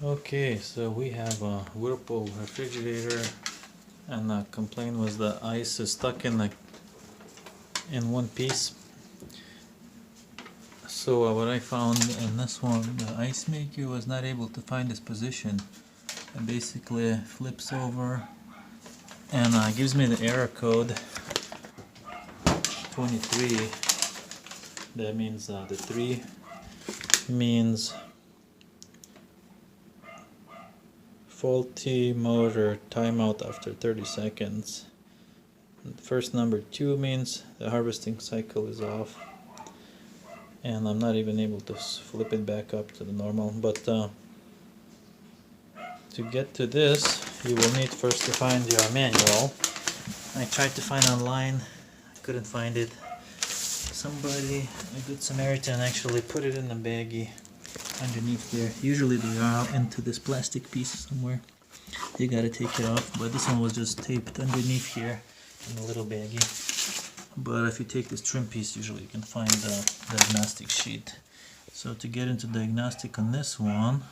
Okay, so we have a Whirlpool refrigerator, and the complaint was the ice is stuck in one piece. So what I found in this one, the ice maker was not able to find its position. It basically flips over and gives me the error code 23. That means the 3 means faulty motor, timeout after 30 seconds. And first number 2 means the harvesting cycle is off, and I'm not even able to flip it back up to the normal. But to get to this, you will need first to find your manual. I tried to find online, couldn't find it. Somebody, a good Samaritan, actually put it in a baggie underneath there. Usually they are into this plastic piece somewhere. You gotta take it off, but this one was just taped underneath here in a little baggie. But if you take this trim piece, usually you can find the diagnostic sheet. So to get into diagnostic on this one,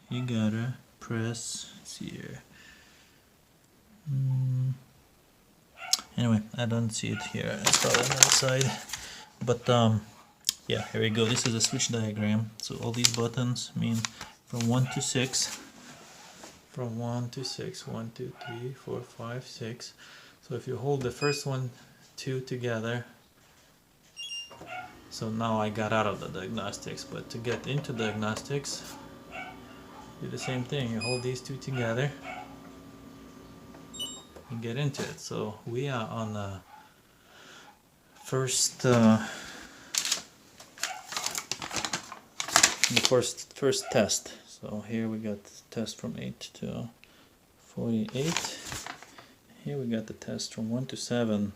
you gotta press, let's see here. Anyway, I don't see it here. It's probably on the other side. But yeah, here we go. This is a switch diagram. So all these buttons mean from 1 to 6. From 1 to 6. 1, 2, 3, 4, 5, 6. So if you hold the first 1, 2 together. So now I got out of the diagnostics. But to get into diagnostics, do the same thing. You hold these 2 together. You get into it. So we are on the first test. So here we got the test from 8 to 48. Here we got the test from 1 to 7.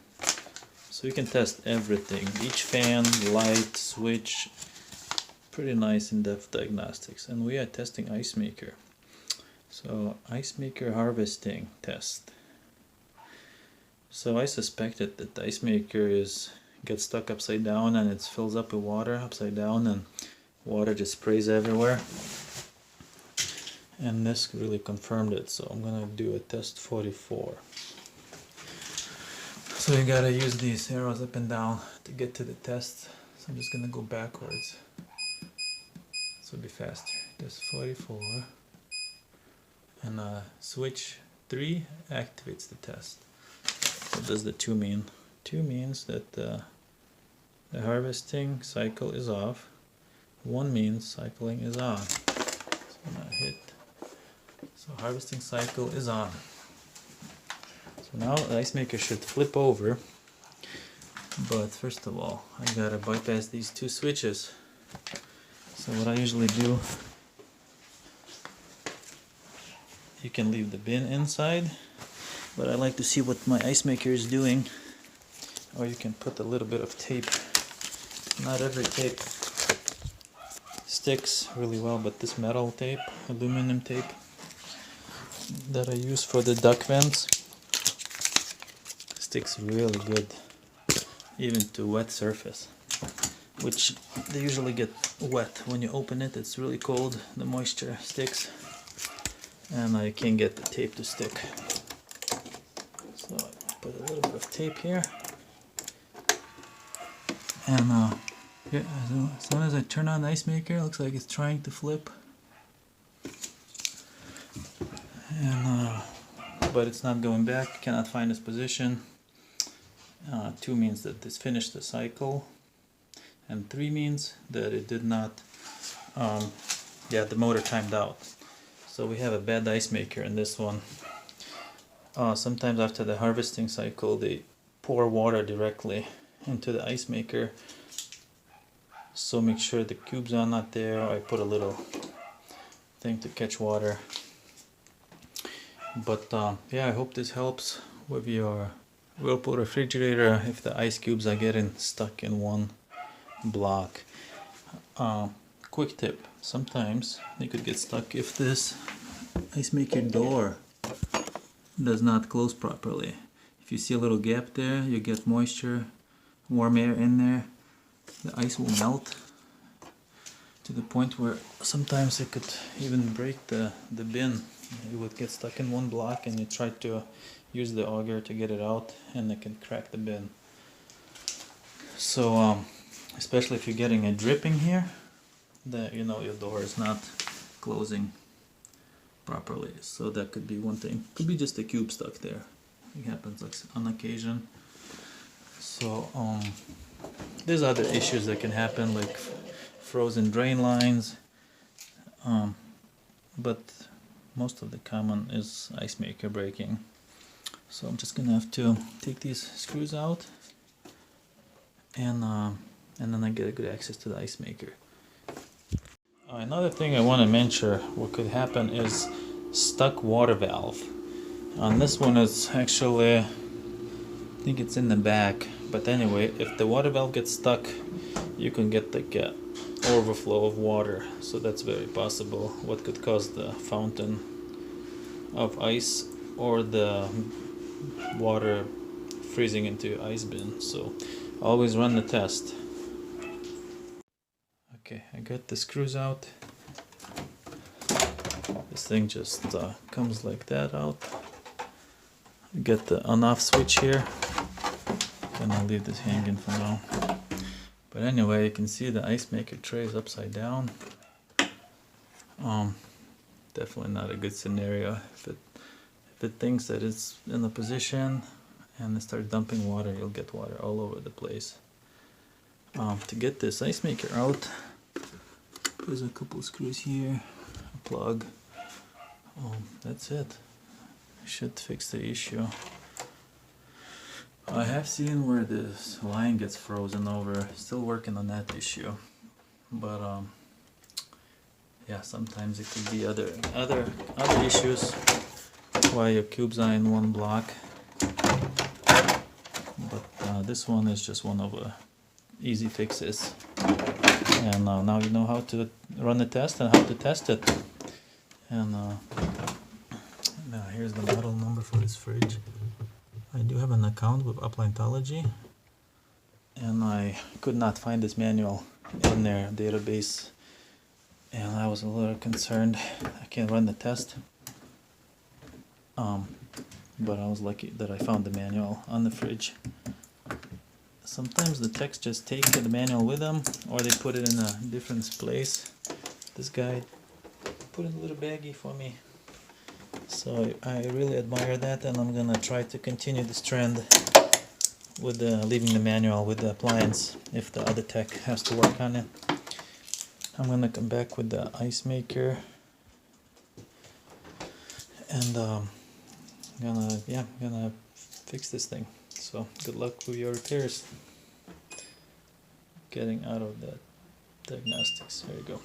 So you can test everything, each fan, light, switch. Pretty nice in-depth diagnostics. And we are testing icemaker. So icemaker harvesting test. So I suspected that the icemaker gets stuck upside down, and it fills up with water upside down, and water just sprays everywhere. And this really confirmed it. So I'm gonna do a test 44. So you gotta use these arrows up and down to get to the test. So I'm just gonna go backwards. So it'll be faster. Test 44. And switch 3 activates the test. What does the 2 mean? 2 means that the harvesting cycle is off. 1 means cycling is on. So I'm gonna hit. So harvesting cycle is on. So now the icemaker should flip over. But first of all, I gotta bypass these 2 switches. So what I usually do, you can leave the bin inside, but I like to see what my icemaker is doing. Or you can put a little bit of tape. Not every tape sticks really well, but this metal tape, aluminum tape that I use for the duct vents, sticks really good, even to wet surface, which they usually get wet when you open it. It's really cold, the moisture sticks, and I can't get the tape to stick. So I put a little bit of tape here, and yeah, as soon as I turn on the icemaker, it looks like it's trying to flip, and but it's not going back. Cannot find its position. 2 means that it's finished the cycle, and 3 means that it did not. The motor timed out. So we have a bad icemaker in this one. Sometimes after the harvesting cycle, they pour water directly into the icemaker. So make sure the cubes are not there. I put a little thing to catch water. But yeah, I hope this helps with your Whirlpool refrigerator if the ice cubes are getting stuck in one block. Quick tip, sometimes they could get stuck if this icemaker door does not close properly. If you see a little gap there, you get moisture, warm air in there, the ice will melt. to the point where sometimes it could even break the bin. It would get stuck in one block and you try to use the auger to get it out and it can crack the bin. So especially if you're getting a dripping here, that you know your door is not closing properly. So that could be one thing. Could be just a cube stuck there. It happens like on occasion. So there's other issues that can happen, like frozen drain lines, but most of the common is ice maker breaking. So I'm just gonna have to take these screws out, and then I get a good access to the ice maker. Another thing I want to mention, what could happen is stuck water valve. On this one, it's actually, I think it's in the back, but anyway, if the water valve gets stuck, you can get like a overflow of water, so that's very possible. What could cause the fountain of ice or the water freezing into ice bin. So always run the test. Okay, I got the screws out. This thing just comes like that out. Get the on-off switch here, and I'll leave this hanging for now. But anyway, you can see the ice maker tray is upside down. Definitely not a good scenario. If it thinks that it's in a position and it starts dumping water, you'll get water all over the place. To get this ice maker out, there's a couple screws here, a plug. That's it. Should fix the issue. I have seen where this line gets frozen over. Still working on that issue, but yeah, sometimes it could be other issues why your cubes are in one block. But this one is just one of the easy fixes. And now you know how to run the test and how to test it. And now here's the model number for this fridge. I do have an account with Appliantology, and I could not find this manual in their database, and I was a little concerned. I can't run the test, but I was lucky that I found the manual on the fridge. Sometimes the techs just take the manual with them, or they put it in a different place. This guy put in a little baggie for me. So I really admire that, and I'm gonna try to continue this trend with leaving the manual with the appliance if the other tech has to work on it. I'm gonna come back with the ice maker, and gonna fix this thing. So good luck with your repairs. Getting out of that diagnostics. There you go.